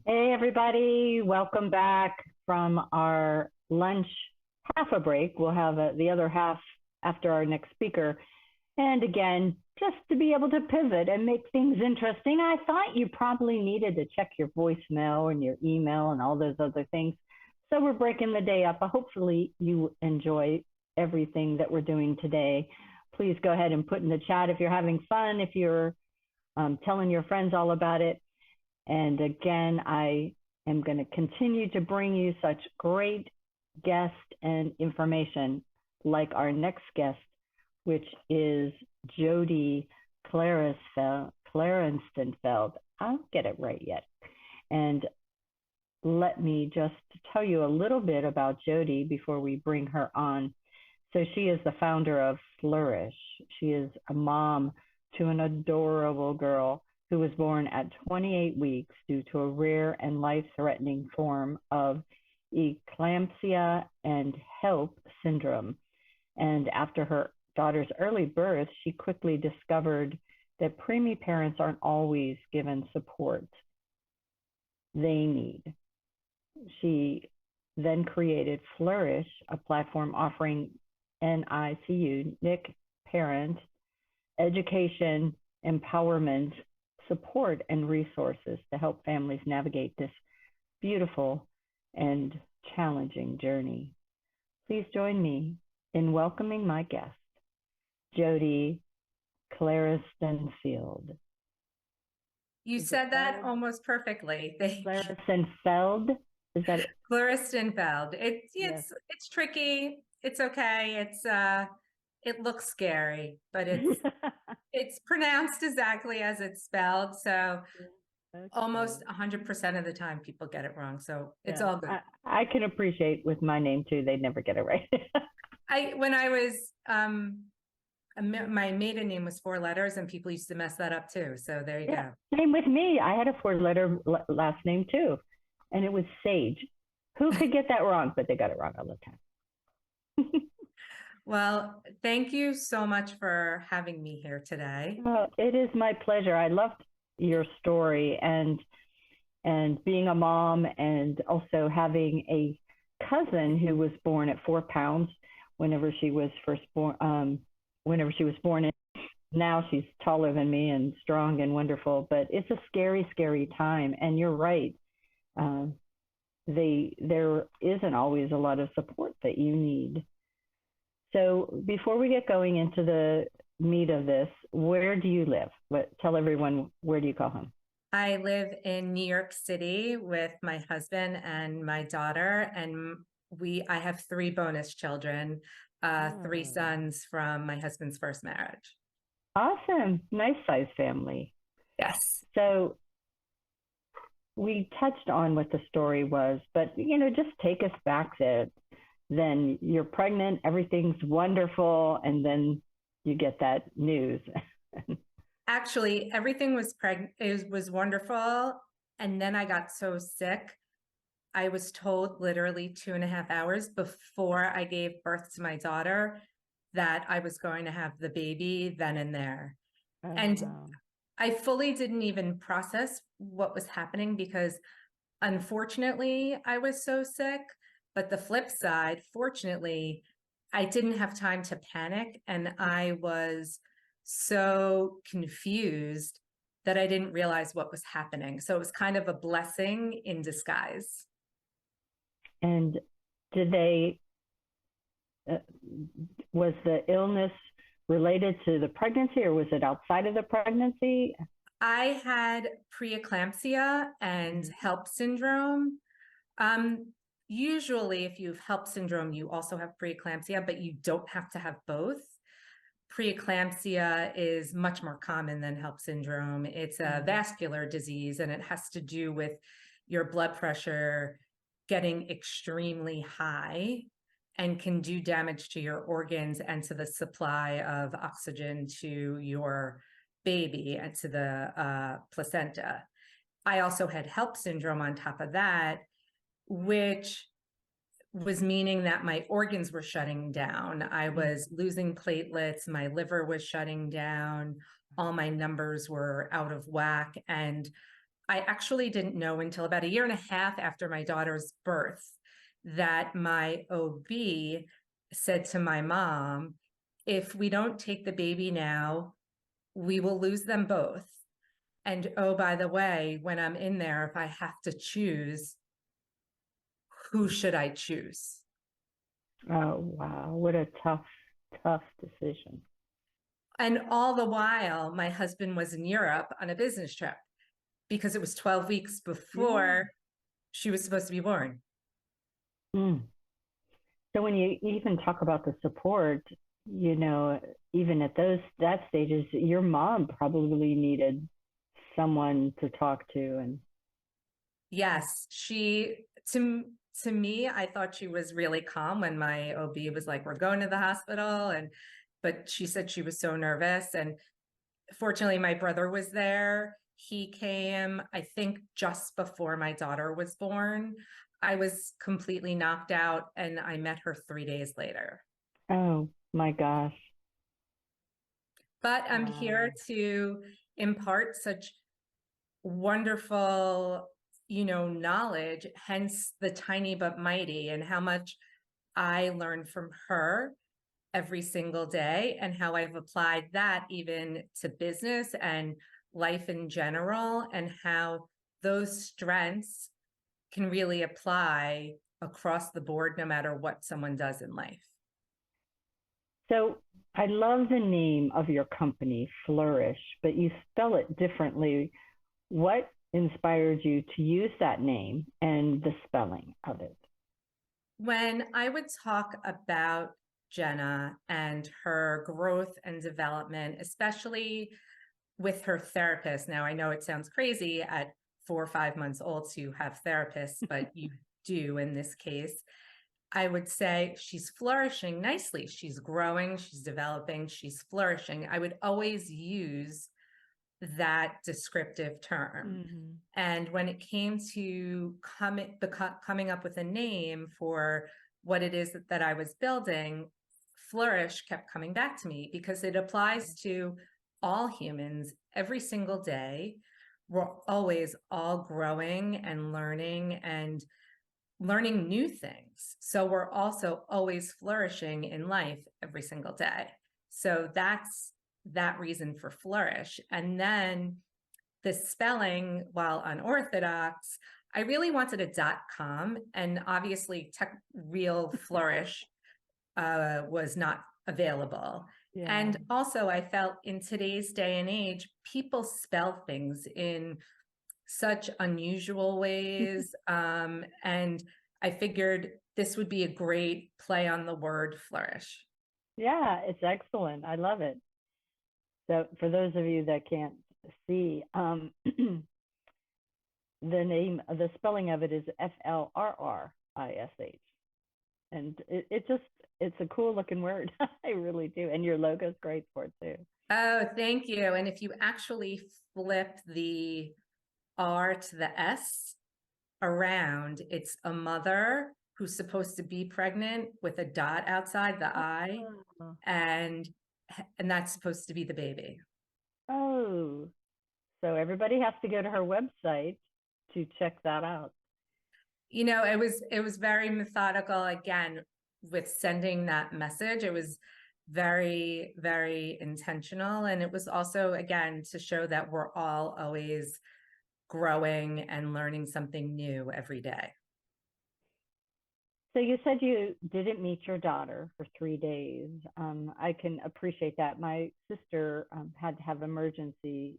Hey, everybody. Welcome back from our lunch half a break. We'll have the other half after our next speaker. And again, just to be able to pivot and make things interesting, I thought you probably needed to check your voicemail and your email and all those other things. So we're breaking the day up. But hopefully, you enjoy everything that we're doing today. Please go ahead and put in the chat if you're having fun, if you're telling your friends all about it. And again, I am going to continue to bring you such great guests and information like our next guest, which is Jodi Klaristenfeld. I don't get it right yet. And let me just tell you a little bit about Jodi before we bring her on. So she is the founder of Flourish. She is a mom to an adorable girl who was born at 28 weeks due to a rare and life-threatening form of eclampsia and HELLP syndrome. And after her daughter's early birth, she quickly discovered that preemie parents aren't always given support they need. She then created Flourish, a platform offering NICU, NIC parent, education, empowerment, support, and resources to help families navigate this beautiful and challenging journey. Please join me in welcoming my guest, Jodi Klaristenfeld. You said that almost perfectly. Klaristenfeld? Is that it? Klaristenfeld. It's Yes. it's tricky. It's okay. It looks scary, but it's pronounced exactly as it's spelled. So Okay. almost 100% of the time people get it wrong. So it's Yeah. all good. I can appreciate with my name too, they never get it right. When I was my maiden name was 4 letters and people used to mess that up too. So there you go. Same with me. I had a 4-letter last name too, and it was Sage. Who could get that wrong? But they got it wrong all the time. Well, thank you so much for having me here today. It is my pleasure. I loved your story and being a mom and also having a cousin who was born at 4 pounds whenever she was first born. Whenever she was born, and now she's taller than me and strong and wonderful. But it's a scary, scary time. And you're right. There isn't always a lot of support that you need. So before we get going into the meat of this, where do you live? Tell everyone, where do you call home? I live in New York City with my husband and my daughter, and I have 3 bonus children, 3 sons from my husband's first marriage. Awesome. Nice size family. Yes. So we touched on what the story was, but just take us back there. Then you're pregnant, everything's wonderful, and then you get that news. Actually, everything was it was wonderful. And then I got so sick. I was told literally 2.5 hours before I gave birth to my daughter that I was going to have the baby then and there. And Wow. I fully didn't even process what was happening because unfortunately I was so sick. But the flip side, fortunately, I didn't have time to panic, and I was so confused that I didn't realize what was happening. So it was kind of a blessing in disguise. And did they, was the illness related to the pregnancy or was it outside of the pregnancy? I had preeclampsia and HELLP syndrome. Usually if you have HELLP syndrome, you also have preeclampsia, but you don't have to have both. Preeclampsia is much more common than HELLP syndrome. It's a vascular disease, and it has to do with your blood pressure getting extremely high and can do damage to your organs and to the supply of oxygen to your baby and to the placenta. I also had HELLP syndrome on top of that, which was meaning that my organs were shutting down. I was losing platelets, my liver was shutting down, all my numbers were out of whack. And I actually didn't know until about 1.5 years after my daughter's birth that my OB said to my mom, if we don't take the baby now, we will lose them both. And oh, by the way, when I'm in there, if I have to choose, who should I choose? Oh, wow. What a tough decision. And all the while, my husband was in Europe on a business trip because it was 12 weeks before she was supposed to be born. Mm. So when you even talk about the support, you know, even at that stages, your mom probably needed someone to talk to. And Yes, to me, I thought she was really calm when my OB was like, we're going to the hospital. But she said she was so nervous. And fortunately, my brother was there. He came, I think, just before my daughter was born. I was completely knocked out, and I met her 3 days later. oh my gosh. But I'm here Wow. to impart such wonderful, knowledge, hence the tiny but mighty, and how much I learned from her every single day, and how I've applied that even to business and life in general, and how those strengths can really apply across the board no matter what someone does in life. So I love the name of your company, Flourish, but you spell it differently. What inspired you to use that name and the spelling of it? When I would talk about Jenna and her growth and development, especially with her therapist. Now, I know it sounds crazy at 4 or 5 months old to have therapists, but you do in this case. I would say she's flourishing nicely. She's growing, she's developing, she's flourishing. I would always use that descriptive term. Mm-hmm. And when it came to coming up with a name for what it is that I was building, Flourish kept coming back to me because it applies to all humans every single day. We're always all growing and learning new things. So we're also always flourishing in life every single day. So that's that reason for Flourish. And then the spelling, while unorthodox, I really wanted a .com, and obviously real Flourish was not available. Yeah. And also I felt in today's day and age, people spell things in such unusual ways. And I figured this would be a great play on the word flourish. Yeah, it's excellent. I love it. So for those of you that can't see, the name, the spelling of it is Flrrish. And it's a cool looking word. I really do. And your logo's great for it too. Oh, thank you. And if you actually flip the R to the S around, it's a mother who's supposed to be pregnant with a dot outside the I, Oh, and that's supposed to be the baby. oh. So everybody has to go to her website to check that out. It was very methodical, again, with sending that message. It was very, very intentional. And it was also, again, to show that we're all always growing and learning something new every day. So you said you didn't meet your daughter for 3 days. I can appreciate that. My sister had to have emergency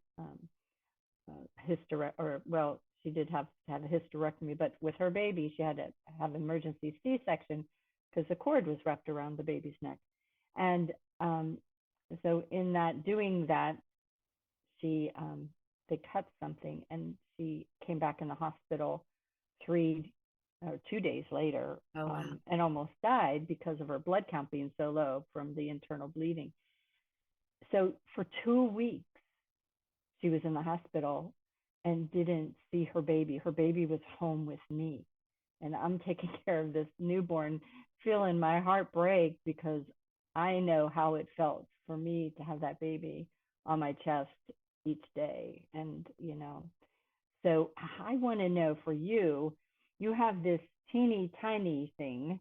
she did have to have a hysterectomy, but with her baby, she had to have emergency C-section because the cord was wrapped around the baby's neck. And so in doing that, they cut something, and she came back in the hospital 2 days later, Oh, wow. and almost died because of her blood count being so low from the internal bleeding. So for 2 weeks, she was in the hospital and didn't see her baby. Her baby was home with me, and I'm taking care of this newborn, feeling my heart break because I know how it felt for me to have that baby on my chest each day. And So I want to know, for you, you have this teeny tiny thing.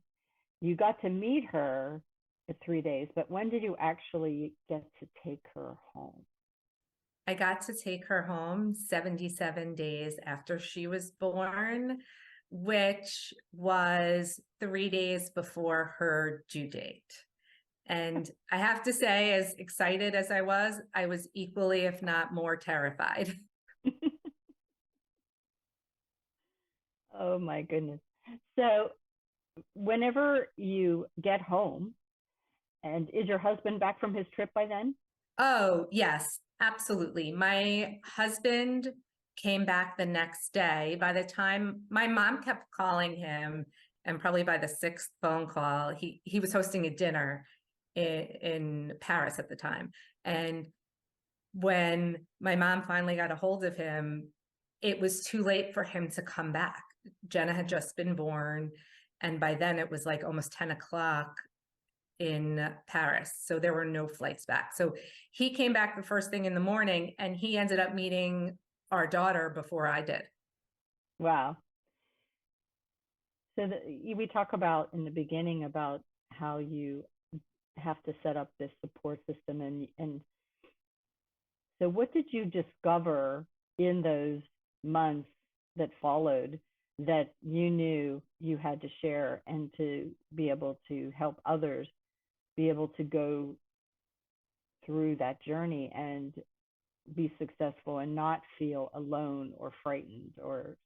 You got to meet her at 3 days, but when did you actually get to take her home? I got to take her home 77 days after she was born, which was 3 days before her due date. And I have to say, as excited as I was equally, if not more, terrified. Oh my goodness. So whenever you get home, and is your husband back from his trip by then? Oh, yes, absolutely. My husband came back the next day. By the time my mom kept calling him, and probably by the sixth phone call, he was hosting a dinner in Paris at the time. And when my mom finally got a hold of him, it was too late for him to come back. Jenna had just been born, and by then it was like almost 10 o'clock in Paris. So there were no flights back. So he came back the first thing in the morning, and he ended up meeting our daughter before I did. Wow. So we talk about in the beginning about how you have to set up this support system, and so what did you discover in those months that followed that you knew you had to share and to be able to help others be able to go through that journey and be successful and not feel alone or frightened or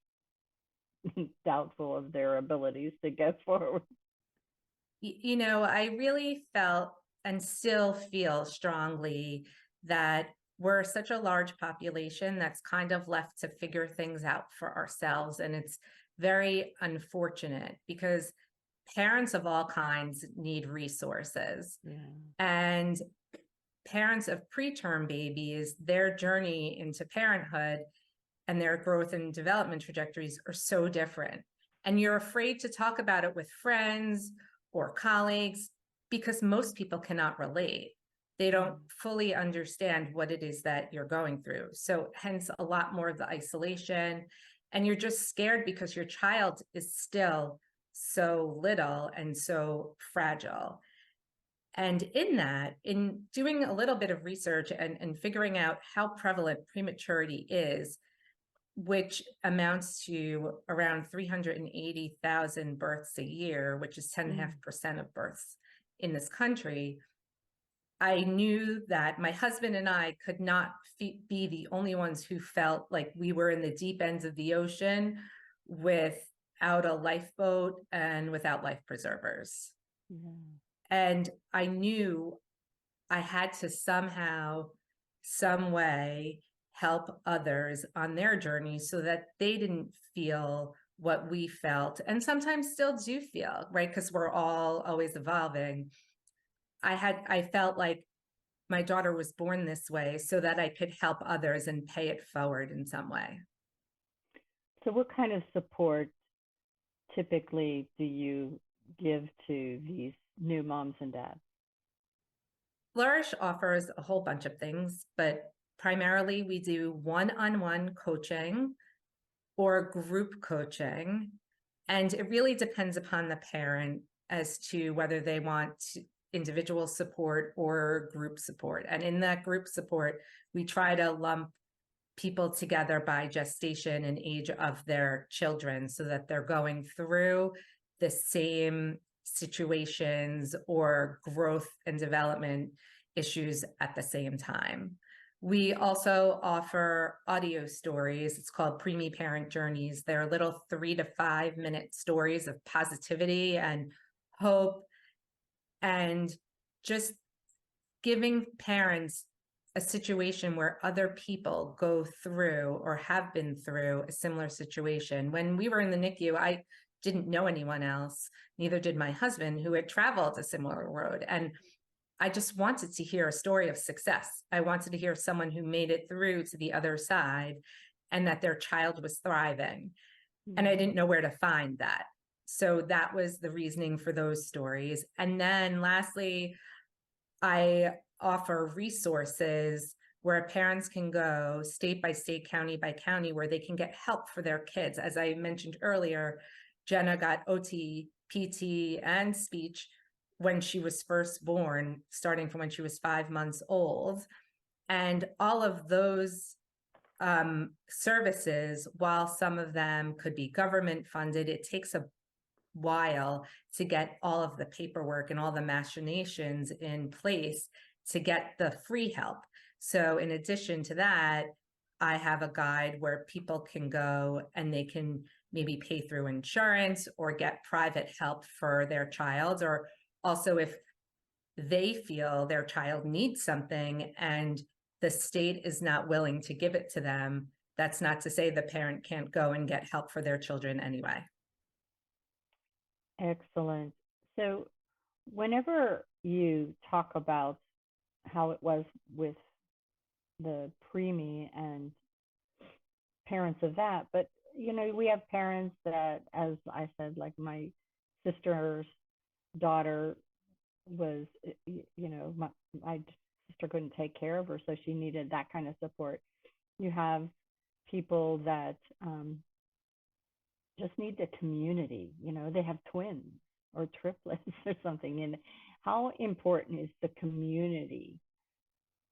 doubtful of their abilities to go forward? You know, I really felt and still feel strongly that we're such a large population that's kind of left to figure things out for ourselves. And it's very unfortunate because parents of all kinds need resources. Yeah. And parents of preterm babies, their journey into parenthood and their growth and development trajectories are so different. And you're afraid to talk about it with friends or colleagues because most people cannot relate. They don't fully understand what it is that you're going through. So hence a lot more of the isolation. And you're just scared because your child is still so little and so fragile. And in that, in doing a little bit of research and figuring out how prevalent prematurity is, which amounts to around 380,000 births a year, which is 10.5% of births in this country, I knew that my husband and I could not be the only ones who felt like we were in the deep ends of the ocean without a lifeboat and without life preservers. Yeah. And I knew I had to somehow, some way, help others on their journey so that they didn't feel what we felt and sometimes still do feel, right? Because we're all always evolving. I felt like my daughter was born this way so that I could help others and pay it forward in some way. So what kind of support typically do you give to these new moms and dads? Flourish offers a whole bunch of things, but primarily we do one-on-one coaching or group coaching. And it really depends upon the parent as to whether they want individual support or group support. And in that group support, we try to lump people together by gestation and age of their children so that they're going through the same situations or growth and development issues at the same time. We also offer audio stories. It's called Preemie Parent Journeys. They're little 3 to 5 minute stories of positivity and hope and just giving parents a situation where other people go through or have been through a similar situation. When we were in the NICU, I didn't know anyone else, neither did my husband, who had traveled a similar road. And I just wanted to hear a story of success. I wanted to hear someone who made it through to the other side and that their child was thriving. And I didn't know where to find that. So that was the reasoning for those stories. And then lastly, I offer resources where parents can go state by state, county by county, where they can get help for their kids. As I mentioned earlier, Jenna got OT, PT, and speech when she was first born, starting from when she was 5 months old. And all of those services, while some of them could be government funded, it takes a while to get all of the paperwork and all the machinations in place to get the free help. So in addition to that, I have a guide where people can go and they can maybe pay through insurance or get private help for their child, or also if they feel their child needs something and the state is not willing to give it to them, that's not to say the parent can't go and get help for their children anyway. Excellent. So whenever you talk about how it was with the preemie and parents of that, but we have parents that, as I said, like my sister's daughter was, my sister couldn't take care of her, so she needed that kind of support. You have people that just need the community. They have twins or triplets or something. And how important is the community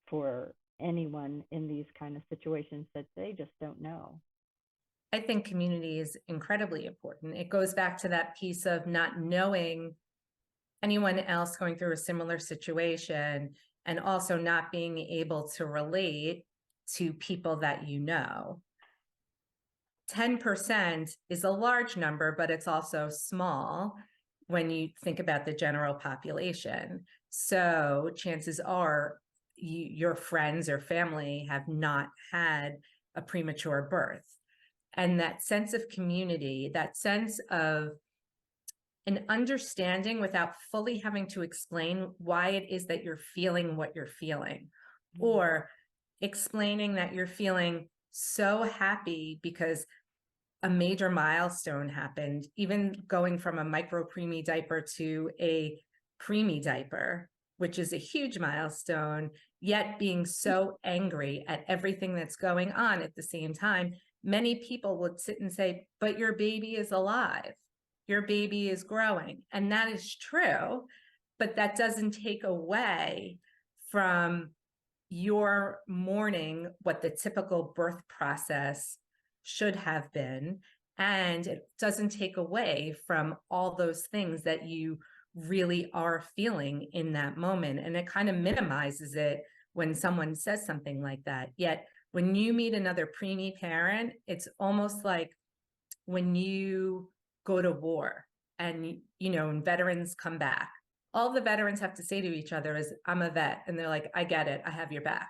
for anyone in these kind of situations that they just don't know? I think community is incredibly important. It goes back to that piece of not knowing anyone else going through a similar situation, and also not being able to relate to people that 10% is a large number, but it's also small when you think about the general population. So chances are your friends or family have not had a premature birth. And that sense of community, that sense of an understanding without fully having to explain why it is that you're feeling what you're feeling, or explaining that you're feeling so happy because a major milestone happened, even going from a micro preemie diaper to a preemie diaper, which is a huge milestone, yet being so angry at everything that's going on at the same time. Many people would sit and say, but your baby is alive. Your baby is growing. And that is true, but that doesn't take away from your mourning what the typical birth process should have been. And it doesn't take away from all those things that you really are feeling in that moment. And it kind of minimizes it when someone says something like that. Yet when you meet another preemie parent, it's almost like when you go to war and, and veterans come back, all the veterans have to say to each other is, I'm a vet. And they're like, I get it. I have your back.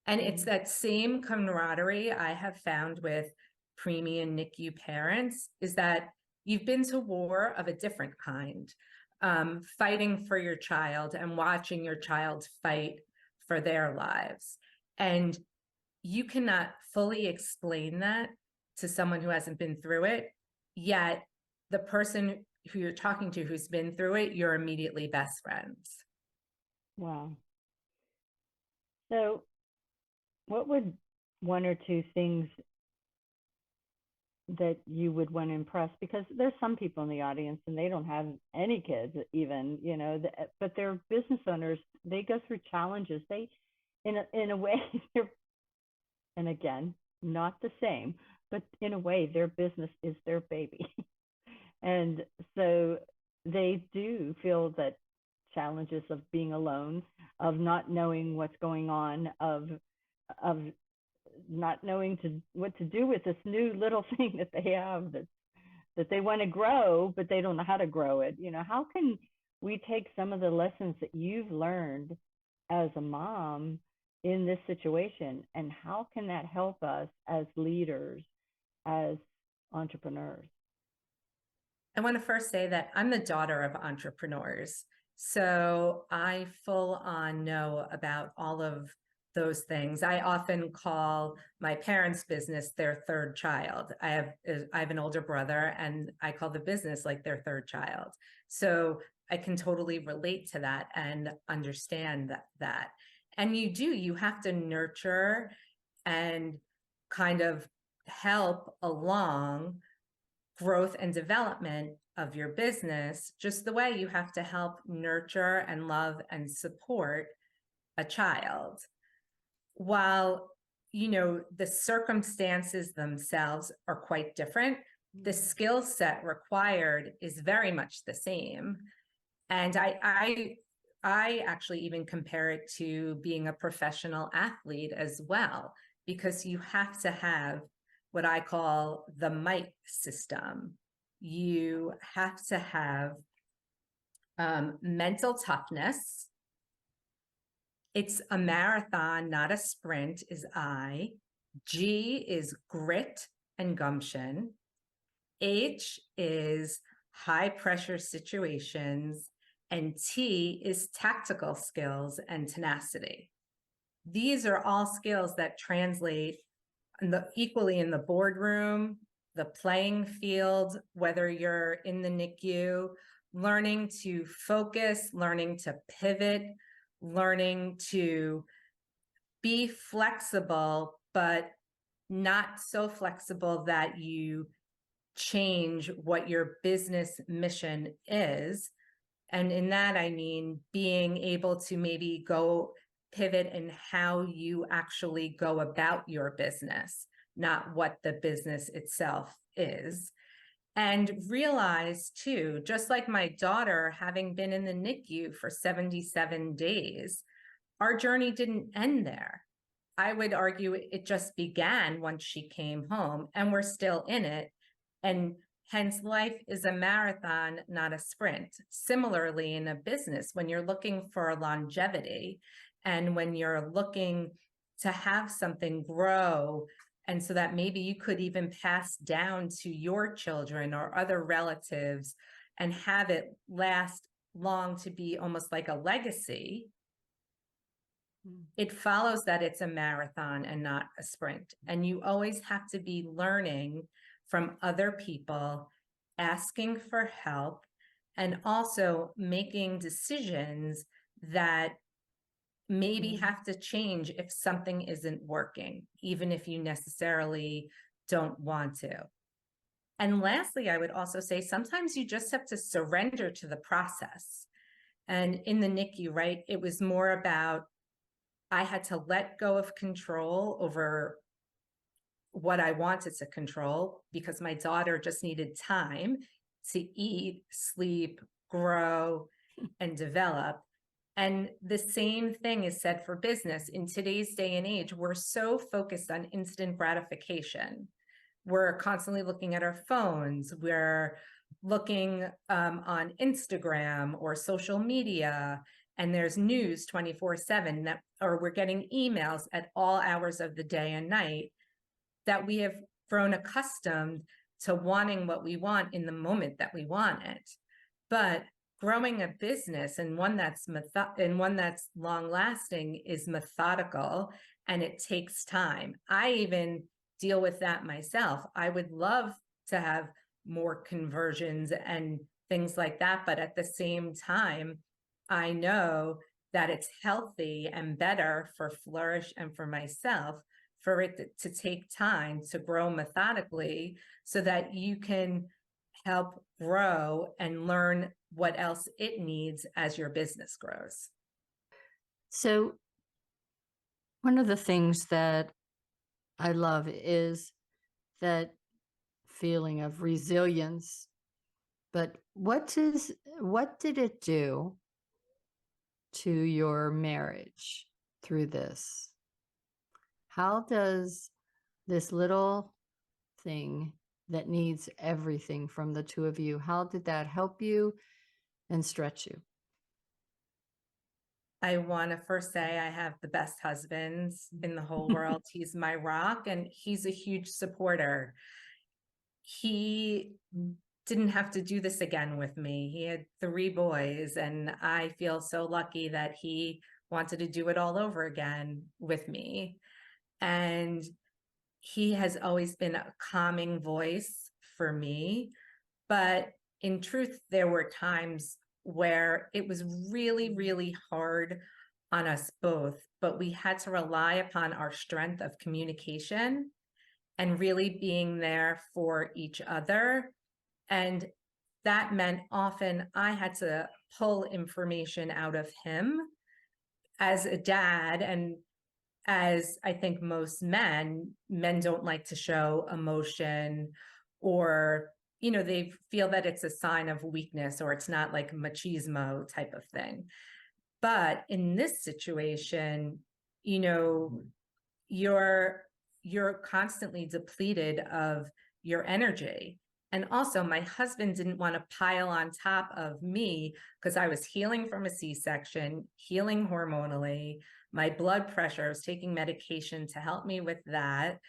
And it's that same camaraderie I have found with preemie and NICU parents, is that you've been to war of a different kind, fighting for your child and watching your child fight for their lives. And you cannot fully explain that to someone who hasn't been through it, yet the person who you're talking to who's been through it, you're immediately best friends. Wow. So what would one or two things that you would want to impress, because there's some people in the audience and they don't have any kids even, but they're business owners. They go through challenges. They, in a way, they're, and again, not the same, but in a way, their business is their baby. And so they do feel that challenges of being alone, of not knowing what's going on, of not knowing what to do with this new little thing that they have that they want to grow, but they don't know how to grow it. How can we take some of the lessons that you've learned as a mom in this situation, and how can that help us as leaders, as entrepreneurs? I want to first say that I'm the daughter of entrepreneurs. So I full on know about all of those things. I often call my parents' business their third child. I have an older brother, and I call the business like their third child. So I can totally relate to that and understand that. And you have to nurture and kind of help along growth and development of your business, just the way you have to help nurture and love and support a child. While, the circumstances themselves are quite different, the skill set required is very much the same. And I actually even compare it to being a professional athlete as well, because you have to have what I call the might system. You have to have mental toughness. It's a marathon, not a sprint, is I. G is grit and gumption. H is high pressure situations. And T is tactical skills and tenacity. These are all skills that translate equally in the boardroom, the playing field, whether you're in the NICU, learning to focus, learning to pivot, learning to be flexible, but not so flexible that you change what your business mission is. And in that, I mean, being able to maybe go pivot in how you actually go about your business, not what the business itself is. And realize too, just like my daughter, having been in the NICU for 77 days, our journey didn't end there. I would argue it just began once she came home, and we're still in it. And hence, life is a marathon, not a sprint. Similarly, in a business, when you're looking for longevity and when you're looking to have something grow, and so that maybe you could even pass down to your children or other relatives and have it last long to be almost like a legacy, it follows that it's a marathon and not a sprint. And you always have to be learning from other people, asking for help, and also making decisions that maybe have to change if something isn't working, even if you necessarily don't want to. And lastly, I would also say sometimes you just have to surrender to the process. And in the NICU, right, it was more about I had to let go of control over what I wanted to control, because my daughter just needed time to eat, sleep, grow, and develop. And the same thing is said for business. In today's day and age, we're so focused on instant gratification. We're constantly looking at our phones. We're looking on Instagram or social media, and there's news 24/7 or we're getting emails at all hours of the day and night, that we have grown accustomed to wanting what we want in the moment that we want it. But growing a business and one that's long lasting is methodical, and it takes time. I even deal with that myself. I would love to have more conversions and things like that, but at the same time, I know that it's healthy and better for Flourish and for myself for it to take time to grow methodically, so that you can help grow and learn what else it needs as your business grows. So one of the things that I love is that feeling of resilience. But what did it do to your marriage through this? How does this little thing that needs everything from the two of you, how did that help you and stretch you? I want to first say I have the best husbands in the whole world. He's my rock, and he's a huge supporter. He didn't have to do this again with me. He had 3 boys, and I feel so lucky that he wanted to do it all over again with me. And he has always been a calming voice for me. But in truth, there were times where it was really, really hard on us both, but we had to rely upon our strength of communication and really being there for each other. And that meant often I had to pull information out of him as a dad. And as I think most men don't like to show emotion, or, you know, they feel that it's a sign of weakness, or it's not like machismo type of thing. But in this situation, you know, you're constantly depleted of your energy. And also, my husband didn't want to pile on top of me because I was healing from a C-section, healing hormonally. My blood pressure, I was taking medication to help me with that.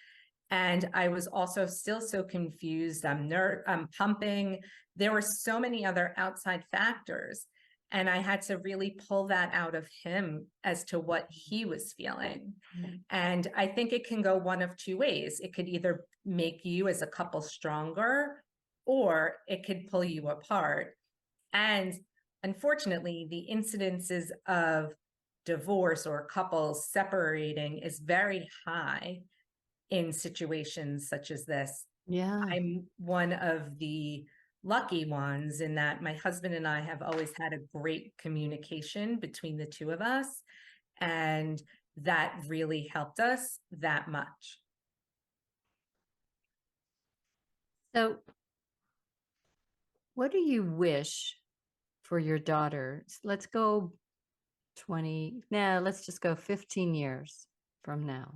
And I was also still so confused. I'm pumping. There were so many other outside factors. And I had to really pull that out of him as to what he was feeling. And I think it can go one of two ways. It could either make you as a couple stronger, or it could pull you apart. And unfortunately, the incidences of divorce or couples separating is very high in situations such as this. Yeah. I'm one of the lucky ones in that my husband and I have always had a great communication between the two of us. And that really helped us that much. So, what do you wish for your daughter? Let's go 20, no, let's just go 15 years from now.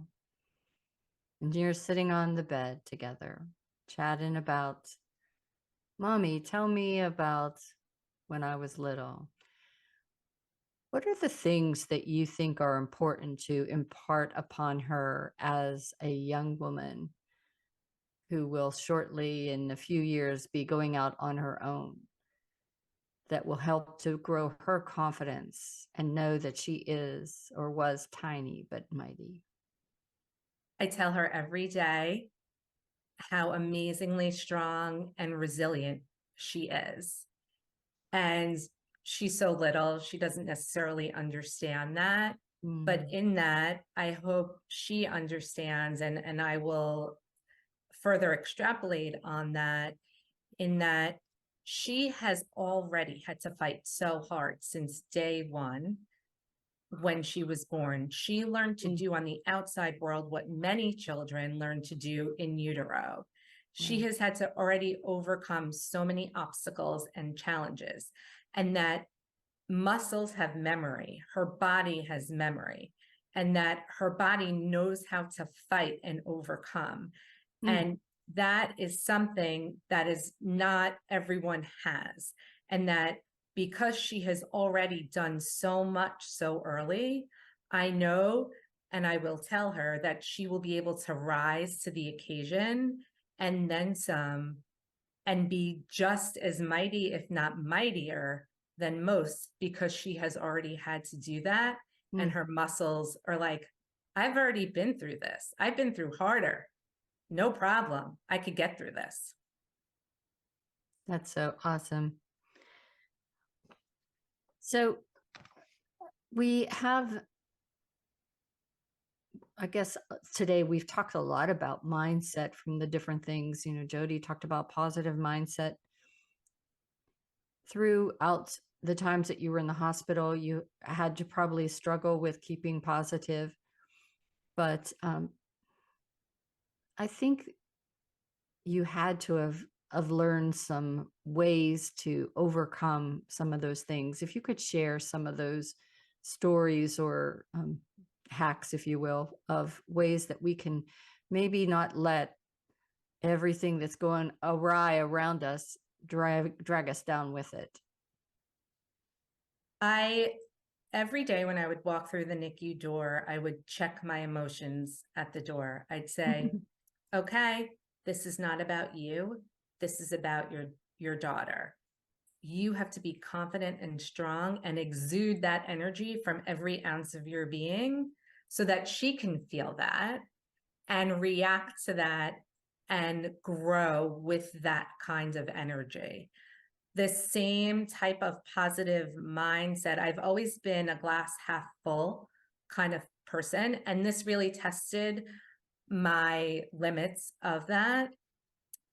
And you're sitting on the bed together, chatting about, Mommy, tell me about when I was little. What are the things that you think are important to impart upon her as a young woman who will shortly, in a few years, be going out on her own, that will help to grow her confidence and know that she is or was tiny but mighty? I tell her every day how amazingly strong and resilient she is. And she's so little, she doesn't necessarily understand that. But in that, I hope she understands, and I will further extrapolate on that, in that she has already had to fight so hard since day one. When she was born, she learned to do on the outside world what many children learn to do in utero. She has had to already overcome so many obstacles and challenges, and that muscles have memory, her body has memory, and that her body knows how to fight and overcome. And that is something that is not everyone has. And that because she has already done so much so early, I know, and I will tell her that she will be able to rise to the occasion and then some, and be just as mighty, if not mightier than most, because she has already had to do that. And her muscles are like, I've already been through this. I've been through harder. No problem. I could get through this. That's so awesome. So we have, I guess today we've talked a lot about mindset from the different things. You know, Jodi talked about positive mindset. Throughout the times that you were in the hospital, you had to probably struggle with keeping positive. But I think you had to have learned some ways to overcome some of those things. If you could share some of those stories or hacks, if you will, of ways that we can maybe not let everything that's going awry around us drag us down with it. Every day when I would walk through the NICU door, I would check my emotions at the door. I'd say, okay, this is not about you. This is about your daughter. You have to be confident and strong and exude that energy from every ounce of your being so that she can feel that and react to that and grow with that kind of energy. this same type of positive mindset. I've always been a glass half full kind of person, and this really tested my limits of that.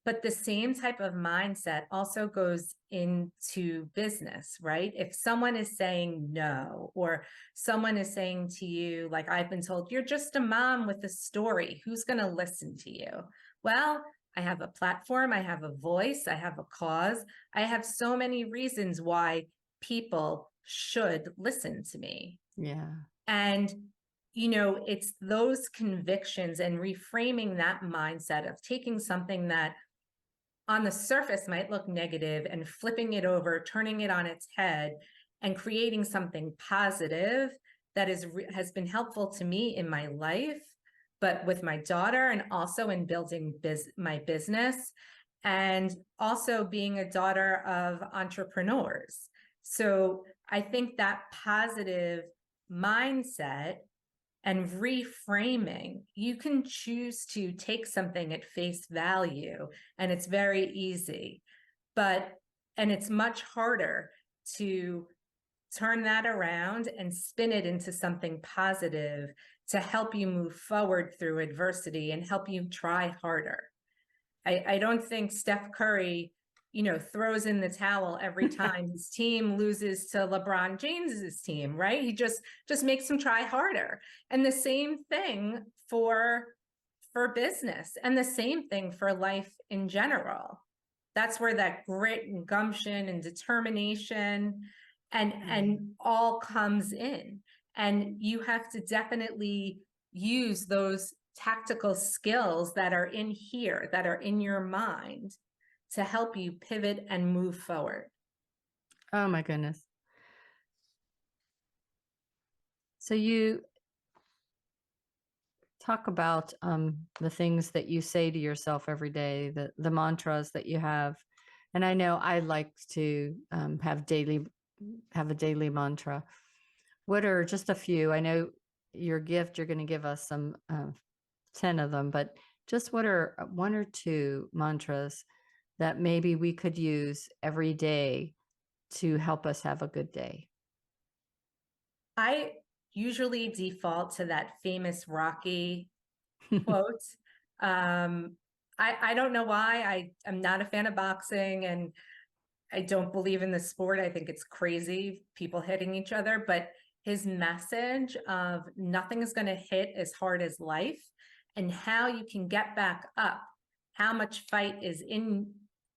But the same type of mindset also goes into business, right? If someone is saying no, or someone is saying to you, like I've been told, you're just a mom with a story, who's going to listen to you? Well, I have a platform, I have a voice, I have a cause, I have so many reasons why people should listen to me. Yeah. And you know, it's those convictions and reframing that mindset of taking something that on the surface might look negative and flipping it over, turning it on its head, and creating something positive that has been helpful to me in my life, but with my daughter, and also in building my business, and also being a daughter of entrepreneurs. So I think that positive mindset and reframing, you can choose to take something at face value, and it's very easy, and it's much harder to turn that around and spin it into something positive to help you move forward through adversity and help you try harder. I don't think Steph Curry, you know, throws in the towel every time his team loses to LeBron James's team, right? He just makes them try harder. And the same thing for business, and the same thing for life in general. That's where that grit and gumption and determination and all comes in. And you have to definitely use those tactical skills that are in here, that are in your mind, to help you pivot and move forward. Oh my goodness. So you talk about the things that you say to yourself every day, the mantras that you have. And I know I like to have a daily mantra. What are just a few? I know your gift, you're going to give us some 10 of them, but just what are one or two mantras that maybe we could use every day to help us have a good day? I usually default to that famous Rocky quote. I don't know why. I'm not a fan of boxing, and I don't believe in the sport. I think it's crazy, people hitting each other, but his message of nothing is going to hit as hard as life, and how you can get back up, how much fight is in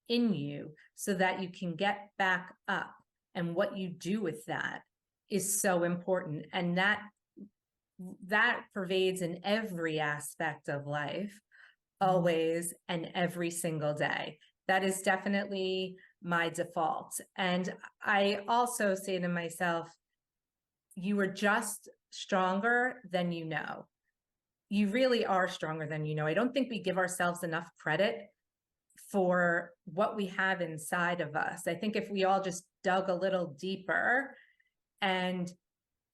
you so that you can get back up, and what you do with that is so important. And that pervades in every aspect of life, always and every single day. That is definitely my default. And I also say to myself, you are just stronger than you know. You really are stronger than you know. I don't think we give ourselves enough credit for what we have inside of us. I think if we all just dug a little deeper and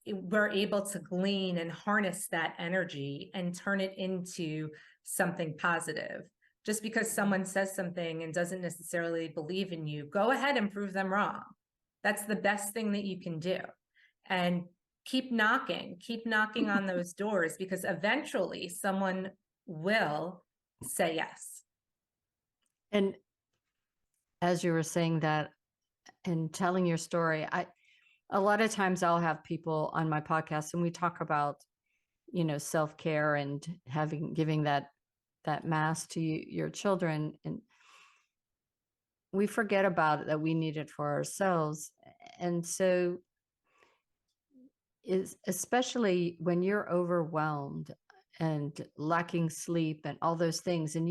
we're able to glean and harness that energy and turn it into something positive. Just because someone says something and doesn't necessarily believe in you, go ahead and prove them wrong. That's the best thing that you can do. And keep knocking on those doors, because eventually someone will say yes. And as you were saying that and telling your story, a lot of times I'll have people on my podcast and we talk about, self-care and giving that mass to your children. And we forget about it, that we need it for ourselves. And so especially when you're overwhelmed and lacking sleep and all those things, and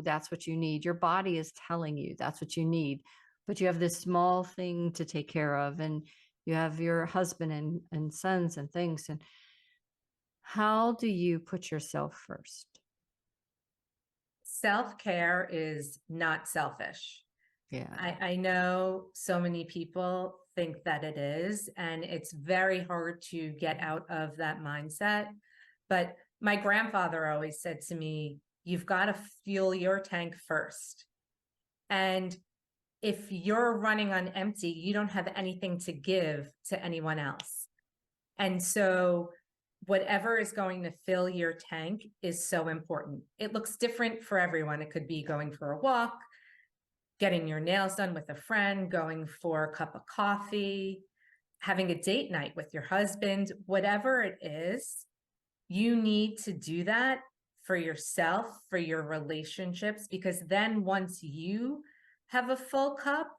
that's what you need. Your body is telling you that's what you need, but you have this small thing to take care of, and you have your husband and sons and things. And how do you put yourself first? Self-care is not selfish. Yeah. I know so many people think that it is, and it's very hard to get out of that mindset. But my grandfather always said to me, you've got to fuel your tank first. And if you're running on empty, you don't have anything to give to anyone else. And so whatever is going to fill your tank is so important. It looks different for everyone. It could be going for a walk, getting your nails done with a friend, going for a cup of coffee, having a date night with your husband, whatever it is, you need to do that for yourself, for your relationships, because then once you have a full cup,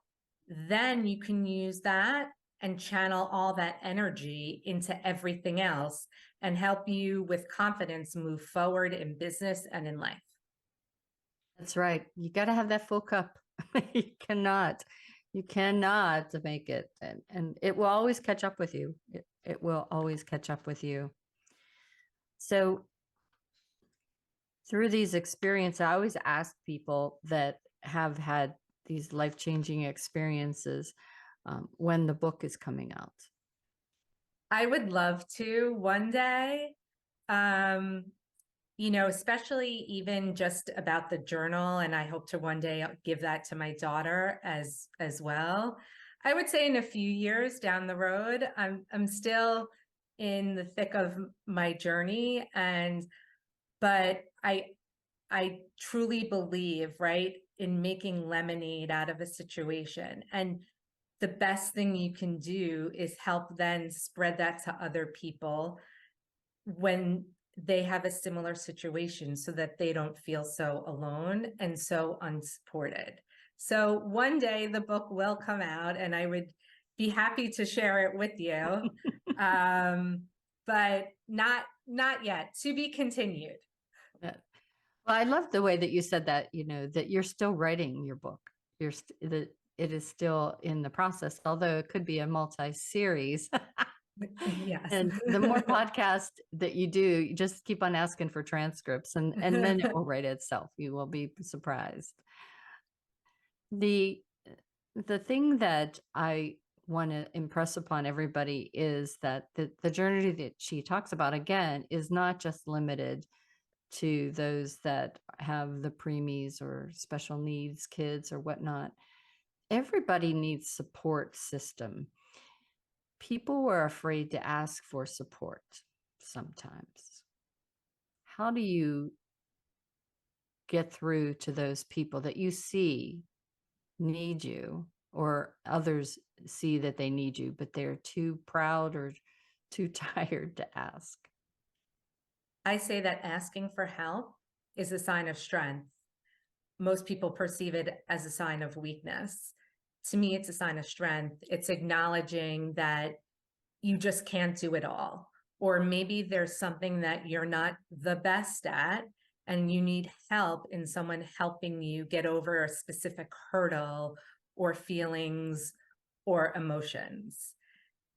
then you can use that and channel all that energy into everything else and help you with confidence move forward in business and in life. That's right. You got to have that full cup. You cannot make it. And it will always catch up with you. It will always catch up with you. So through these experiences, I always ask people that have had these life-changing experiences when the book is coming out. I would love to one day, you know, especially even just about the journal. And I hope to one day give that to my daughter as well. I would say in a few years down the road, I'm still in the thick of my journey. But I truly believe, right, in making lemonade out of a situation. And the best thing you can do is help then spread that to other people when they have a similar situation so that they don't feel so alone and so unsupported. So one day the book will come out and I would be happy to share it with you. But not yet, to be continued. Well, I love the way that you said that, you know, that you're still writing your book. That it is still in the process, although it could be a multi-series. Yes. And the more podcasts that you do, you just keep on asking for transcripts and then it will write itself. You will be surprised. The thing that I want to impress upon everybody is that the journey that she talks about, again, is not just limited to those that have the preemies or special needs kids or whatnot. Everybody needs support system. People are afraid to ask for support sometimes. How do you get through to those people that you see need you, or others see that they need you, but they're too proud or too tired to ask? I say that asking for help is a sign of strength. Most people perceive it as a sign of weakness. To me, it's a sign of strength. It's acknowledging that you just can't do it all. Or maybe there's something that you're not the best at and you need help in someone helping you get over a specific hurdle or feelings or emotions.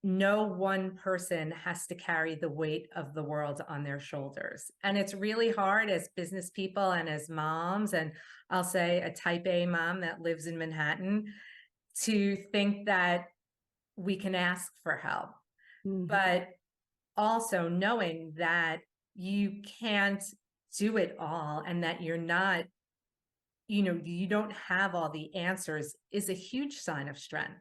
No one person has to carry the weight of the world on their shoulders. And it's really hard as business people and as moms, and I'll say a type A mom that lives in Manhattan, to think that we can ask for help. Mm-hmm. But also knowing that you can't do it all and that you're not, you know, you don't have all the answers is a huge sign of strength.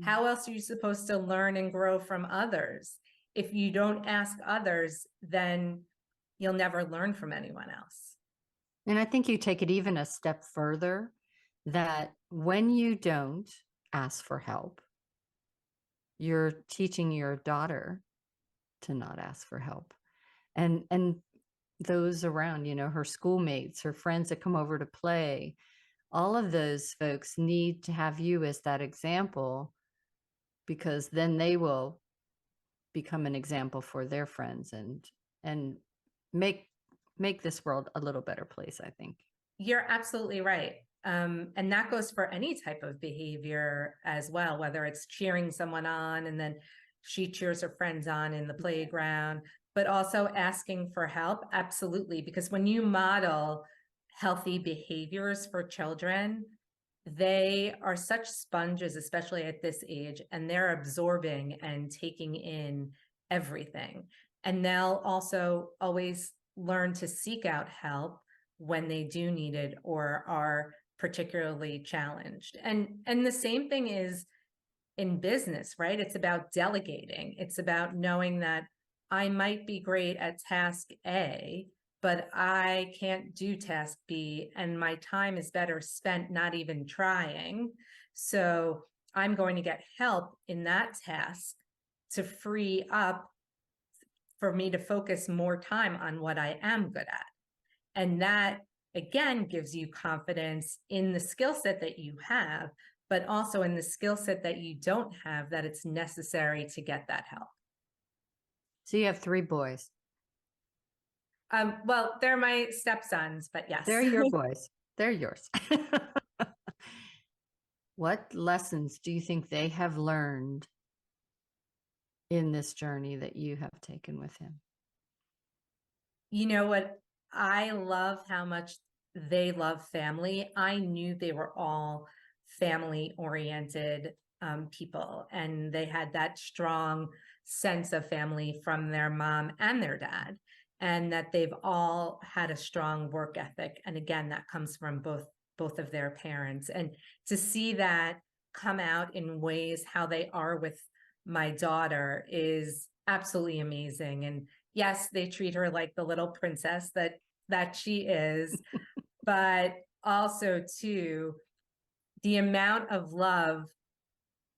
How else are you supposed to learn and grow from others? If you don't ask others, then you'll never learn from anyone else. And I think you take it even a step further, that when you don't ask for help, you're teaching your daughter to not ask for help. And those around, you know, her schoolmates, her friends that come over to play, all of those folks need to have you as that example, because then they will become an example for their friends and make this world a little better place, I think. You're absolutely right. And that goes for any type of behavior as well, whether it's cheering someone on and then she cheers her friends on in the playground, but also asking for help. Absolutely. Because when you model healthy behaviors for children, they are such sponges, especially at this age, and they're absorbing and taking in everything. And they'll also always learn to seek out help when they do need it or are particularly challenged. And the same thing is in business, right? It's about delegating. It's about knowing that I might be great at task A, but I can't do task B, and my time is better spent not even trying. So I'm going to get help in that task to free up for me to focus more time on what I am good at. And that, again, gives you confidence in the skill set that you have, but also in the skill set that you don't have, that it's necessary to get that help. So you have 3 boys. Well, they're my stepsons, but yes. They're your boys. They're yours. What lessons do you think they have learned in this journey that you have taken with him? You know what? I love how much they love family. I knew they were all family oriented people, and they had that strong sense of family from their mom and their dad, and that they've all had a strong work ethic. And again, that comes from both of their parents. And to see that come out in ways how they are with my daughter is absolutely amazing. And yes, they treat her like the little princess that she is, but also too, the amount of love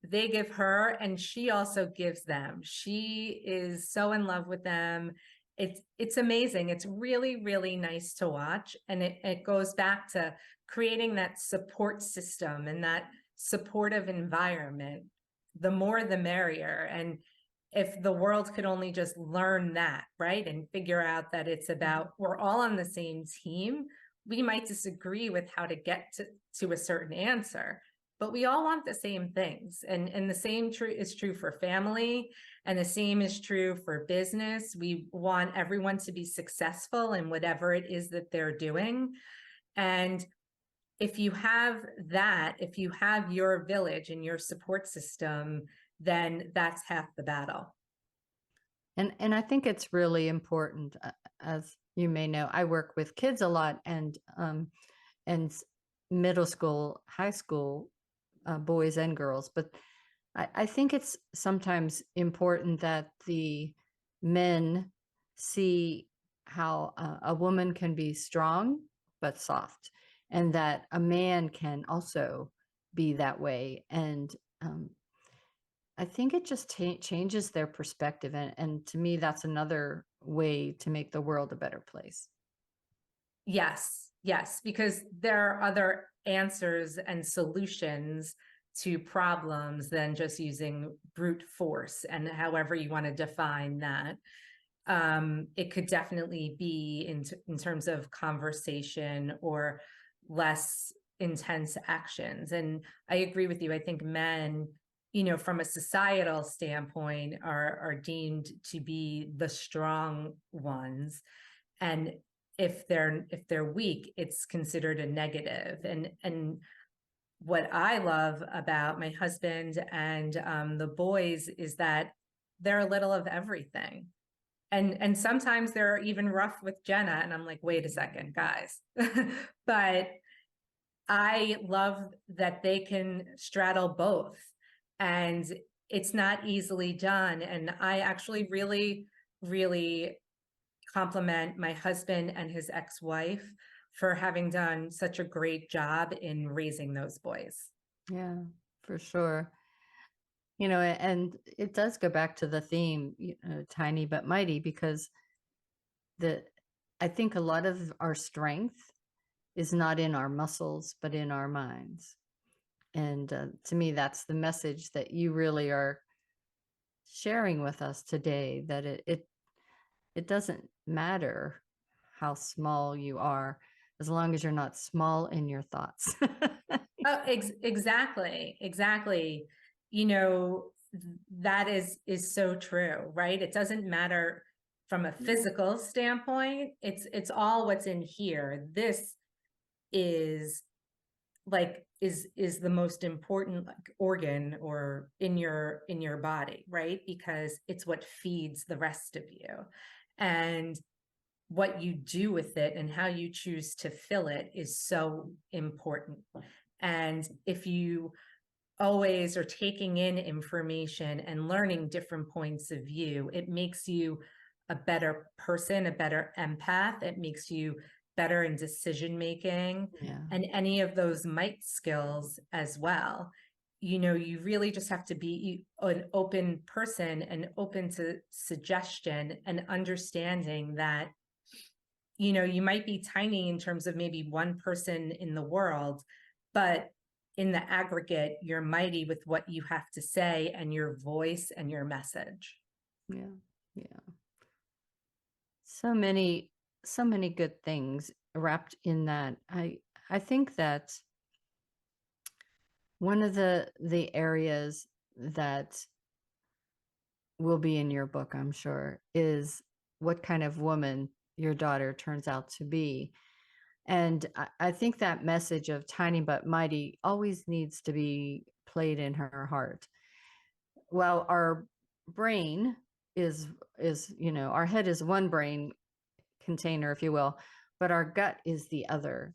they give her and she also gives them. She is so in love with them. It's amazing. It's really, really nice to watch. And it goes back to creating that support system and that supportive environment. The more the merrier. And if the world could only just learn that, right, and figure out that it's about, we're all on the same team. We might disagree with how to get to a certain answer, but we all want the same things. And the same is true for family, and the same is true for business. We want everyone to be successful in whatever it is that they're doing. And if you have that, if you have your village and your support system, then that's half the battle. And I think it's really important, as you may know, I work with kids a lot, and middle school, high school, boys and girls. But I think it's sometimes important that the men see how a woman can be strong but soft, and that a man can also be that way. And I think it just changes their perspective. And to me, that's another way to make the world a better place. Yes, because there are other answers and solutions to problems than just using brute force, and however you want to define that. It could definitely be in terms of conversation or less intense actions. And I agree with you. I think men, from a societal standpoint, are deemed to be the strong ones. And if they're weak, it's considered a negative. And what I love about my husband and the boys is that they're a little of everything. And sometimes they're even rough with Jenna, and I'm like, wait a second, guys. But I love that they can straddle both, and it's not easily done. And I actually really, really compliment my husband and his ex-wife for having done such a great job in raising those boys. Yeah, for sure. And it does go back to the theme, tiny but mighty, because I think a lot of our strength is not in our muscles, but in our minds. And to me, that's the message that you really are sharing with us today, that it doesn't matter how small you are, as long as you're not small in your thoughts. Oh, exactly. That is so true, right? It doesn't matter from a physical standpoint. It's all what's in here. This is the most important organ or in your body, right? Because it's what feeds the rest of you. And what you do with it and how you choose to fill it is so important. And if you always are taking in information and learning different points of view, it makes you a better person, a better empath. It makes you better in decision making and any of those might skills as well. You know, you really just have to be an open person and open to suggestion and understanding that, you know, you might be tiny in terms of maybe one person in the world, but in the aggregate, you're mighty with what you have to say and your voice and your message. Yeah. So many good things wrapped in that. I think that one of the areas that will be in your book, I'm sure, is what kind of woman your daughter turns out to be. And I think that message of tiny but mighty always needs to be played in her heart. Well, our brain is, you know, our head is one brain container, if you will, but our gut is the other.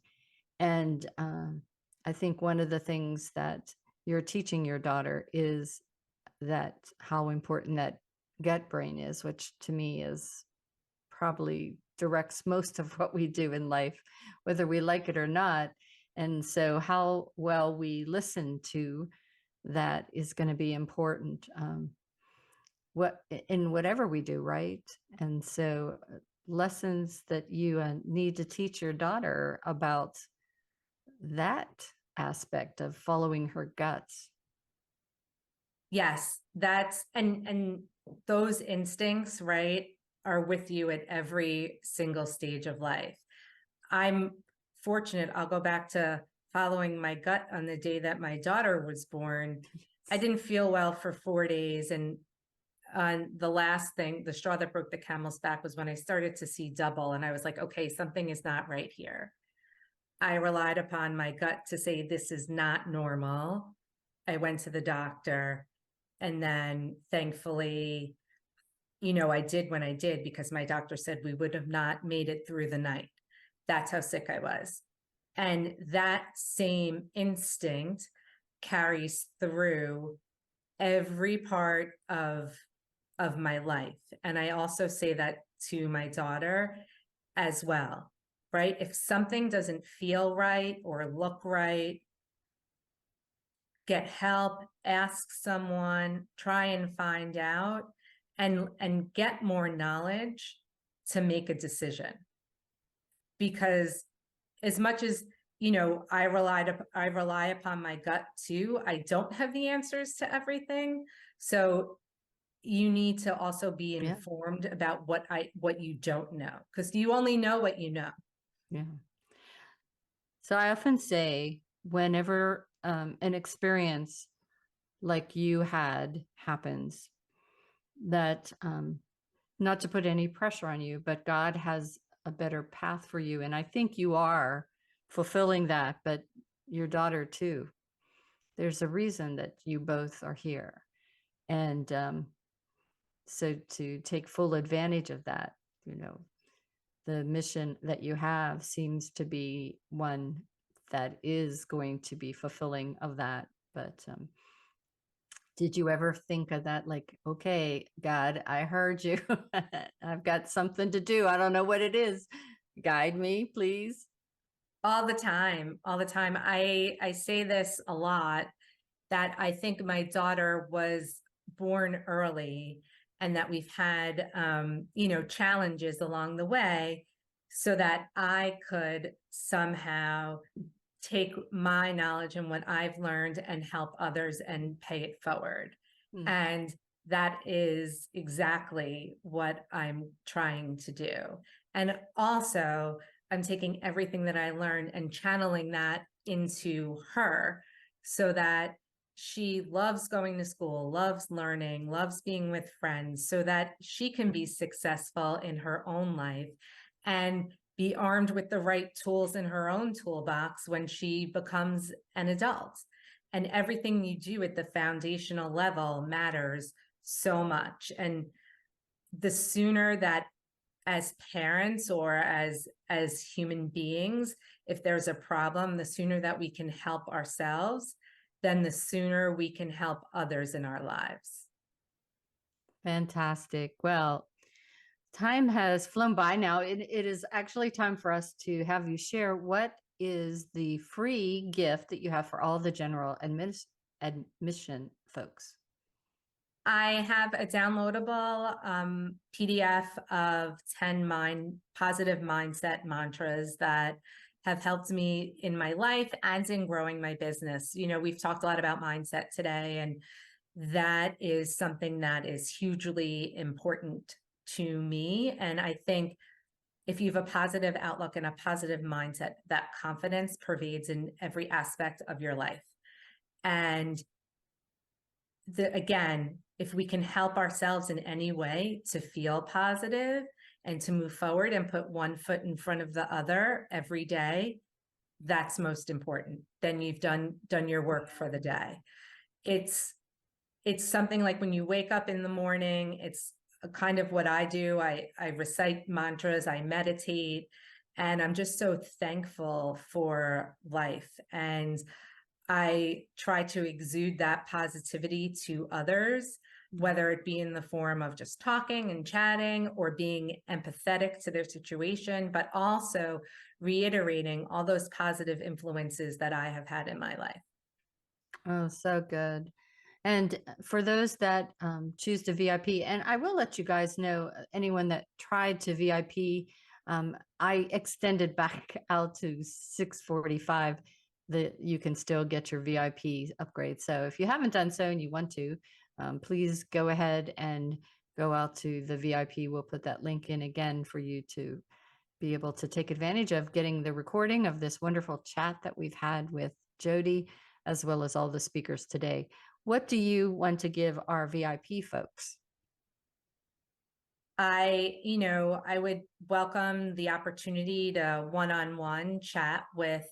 And I think one of the things that you're teaching your daughter is that how important that gut brain is, which to me is probably directs most of what we do in life, whether we like it or not. And so how well we listen to that is going to be important in whatever we do, right? And so lessons that you need to teach your daughter about that aspect of following her guts. Yes, that's and those instincts, right, are with you at every single stage of life. I'm fortunate, I'll go back to following my gut on the day that my daughter was born. I didn't feel well for 4 days. And the last thing, the straw that broke the camel's back, was when I started to see double. And I was like, okay, something is not right here. I relied upon my gut to say, this is not normal. I went to the doctor. And then thankfully, you know, I did when I did, because my doctor said we would have not made it through the night. That's how sick I was. And that same instinct carries through every part of my life. And I also say that to my daughter as well, right? If something doesn't feel right or look right, get help, ask someone, try and find out, and get more knowledge to make a decision. Because as much as, you know, I rely upon my gut too, I don't have the answers to everything. So you need to also be informed about what you don't know, because you only know what you know. Yeah. So I often say, whenever an experience like you had happens, that not to put any pressure on you, but God has a better path for you. And I think you are fulfilling that, but your daughter too. There's a reason that you both are here. And so to take full advantage of that, you know, the mission that you have seems to be one that is going to be fulfilling of that. But did you ever think of that, like, okay, God, I heard you. I've got something to do. I don't know what it is. Guide me, please. All the time. I say this a lot, that I think my daughter was born early, and that we've had, you know, challenges along the way, so that I could somehow take my knowledge and what I've learned and help others and pay it forward. And that is exactly what I'm trying to do. And also, I'm taking everything that I learned and channeling that into her, so that she loves going to school, loves learning, loves being with friends, so that she can be successful in her own life and be armed with the right tools in her own toolbox when she becomes an adult. And everything you do at the foundational level matters so much. And the sooner that as parents or as human beings, if there's a problem, the sooner that we can help ourselves, then the sooner we can help others in our lives. Fantastic. Well, time has flown by now. It is actually time for us to have you share what is the free gift that you have for all the general admission folks. I have a downloadable PDF of 10 positive mindset mantras that have helped me in my life and in growing my business. You know, we've talked a lot about mindset today, and that is something that is hugely important to me. And I think if you have a positive outlook and a positive mindset, that confidence pervades in every aspect of your life. And again, if we can help ourselves in any way to feel positive and to move forward and put one foot in front of the other every day, that's most important. Then you've done your work for the day. It's something like when you wake up in the morning, it's kind of what I do. I recite mantras, I meditate, and I'm just so thankful for life. And I try to exude that positivity to others, whether it be in the form of just talking and chatting or being empathetic to their situation, but also reiterating all those positive influences that I have had in my life. Oh, so good. And for those that choose to VIP, and I will let you guys know, anyone that tried to VIP, I extended back out to 645 that you can still get your VIP upgrade. So if you haven't done so and you want to, please go ahead and go out to the VIP. We'll put that link in again for you to be able to take advantage of getting the recording of this wonderful chat that we've had with Jodi, as well as all the speakers today. What do you want to give our VIP folks? I would welcome the opportunity to one-on-one chat with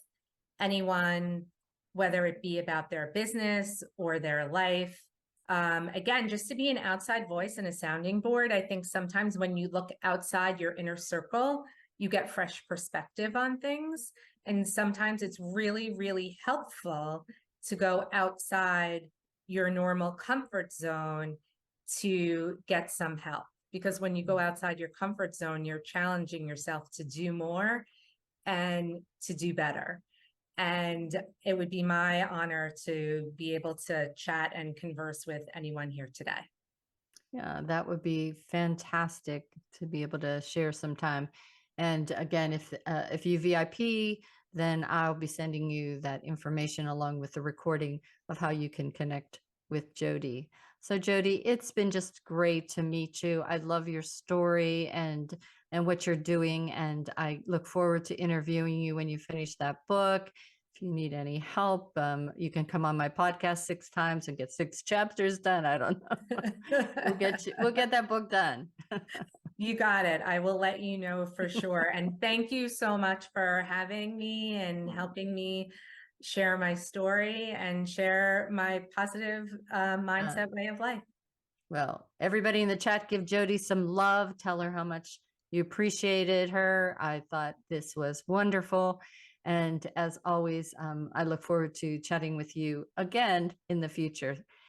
anyone, whether it be about their business or their life. Again, just to be an outside voice and a sounding board. I think sometimes when you look outside your inner circle, you get fresh perspective on things. And sometimes it's really, really helpful to go outside your normal comfort zone to get some help. Because when you go outside your comfort zone, you're challenging yourself to do more and to do better. And it would be my honor to be able to chat and converse with anyone here today. Yeah, that would be fantastic to be able to share some time. And again, if you VIP, then I'll be sending you that information along with the recording of how you can connect with Jodi. So Jodi, it's been just great to meet you. I love your story and what you're doing, and I look forward to interviewing you when you finish that book. If you need any help, you can come on my podcast 6 times and get 6 chapters done. I don't know. We'll get that book done. You got it. I will let you know for sure. And thank you so much for having me and helping me share my story and share my positive mindset way of life. Well, everybody in the chat, give Jodi some love. Tell her how much you appreciated her. I thought this was wonderful. And as always, I look forward to chatting with you again in the future.